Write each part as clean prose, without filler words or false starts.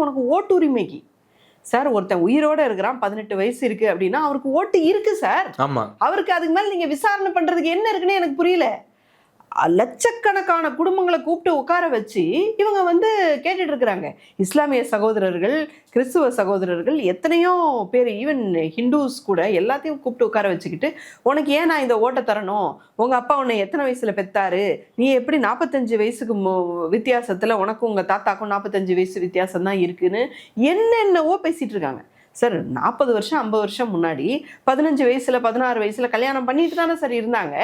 உனக்கு ஓட்டுரிமைக்கு சார் ஒருத்தன் உயிரோட இருக்கிறான் 18 வயசு இருக்கு அப்படின்னா அவருக்கு ஓட்டு இருக்கு சார். ஆமா, அவருக்கு அதுக்கு மேல நீங்க விசாரணை பண்றதுக்கு என்ன இருக்குன்னு எனக்கு புரியல. லட்சக்கணக்கான குடும்பங்களை கூப்பிட்டு உட்கார வச்சு இவங்க கேட்டுட்டு இருக்கிறாங்க. இஸ்லாமிய சகோதரர்கள், கிறிஸ்துவ சகோதரர்கள், எத்தனையோ பேர், ஈவன் ஹிந்துஸ் கூட எல்லாத்தையும் கூப்பிட்டு உட்கார வச்சுக்கிட்டு, உனக்கு ஏன் நான் இந்த ஓட்டை தரணும், உங்க அப்பா உன்னை எத்தனை வயசுல பெத்தாரு, நீ எப்படி 45 வயசுக்கு வித்தியாசத்துல உனக்கும் உங்க தாத்தாக்கும் 45 வயசு வித்தியாசம் தான் இருக்குன்னு என்னென்னவோ பேசிட்டு இருக்காங்க. சார் 40 வருஷம் 50 வருஷம் முன்னாடி 15 வயசுல 16 வயசுல கல்யாணம் பண்ணிட்டு தானே சார் இருந்தாங்க.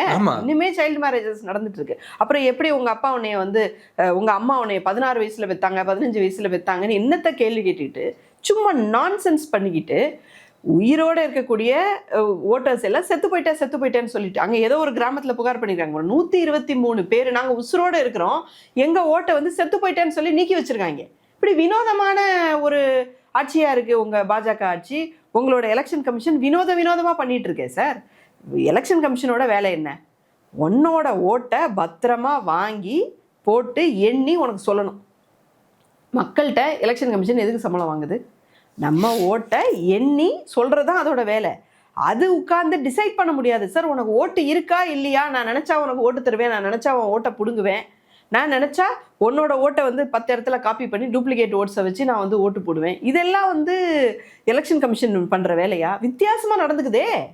இனிமே சைல்டு மேரேஜஸ் நடந்துட்டு இருக்கு. அப்புறம் எப்படி உங்க அப்பா உன்னைய உங்க அம்மா உன்னைய 16 வயசுல பெத்தாங்க 15 வயசுல பெத்தாங்கன்னு என்னத்த கேள்வி கேட்டுக்கிட்டு சும்மா நான்சென்ஸ் பண்ணிக்கிட்டு உயிரோட இருக்கக்கூடிய ஓட்டர்ஸ் எல்லாம் செத்து போயிட்டேன்னு சொல்லிட்டு அங்க ஏதோ ஒரு கிராமத்துல புகார் பண்ணிருக்காங்க. 123 பேர் நாங்க உசுரோட இருக்கிறோம், எங்க ஓட்டை செத்து போயிட்டேன்னு சொல்லி நீக்கி வச்சிருக்காங்க. இப்படி வினோதமான ஒரு ஆட்சியா இருக்கு உங்க பாஜக ஆட்சி. உங்களோட எலெக்ஷன் கமிஷன் வினோதமா பண்ணிட்டு இருக்கேன் சார். எலெக்ஷன் கமிஷனோட வேலை என்ன? உன்னோட ஓட்டை பத்திரமா வாங்கி போட்டு எண்ணி உனக்கு சொல்லணும். மக்கள்கிட்ட எலெக்ஷன் கமிஷன் எதுக்கு சம்பளம் வாங்குது? நம்ம ஓட்டை எண்ணி சொல்றதுதான் அதோட வேலை. அது உட்கார்ந்து டிசைட் பண்ண முடியாது சார். உனக்கு ஓட்டு இருக்கா இல்லையா, நான் நினைச்சா உனக்கு ஓட்டு தருவேன், நான் நினைச்சா உன் ஓட்டை பிடுங்குவேன், நான் நினச்சா உன்னோட ஓட்டை 10 இடத்துல காப்பி பண்ணி டூப்ளிகேட் ஓட்ஸை வச்சு நான் ஓட்டு போடுவேன். இதெல்லாம் எலெக்ஷன் கமிஷன் பண்ணுற வேலையா? வித்தியாசமாக நடந்துக்குதே.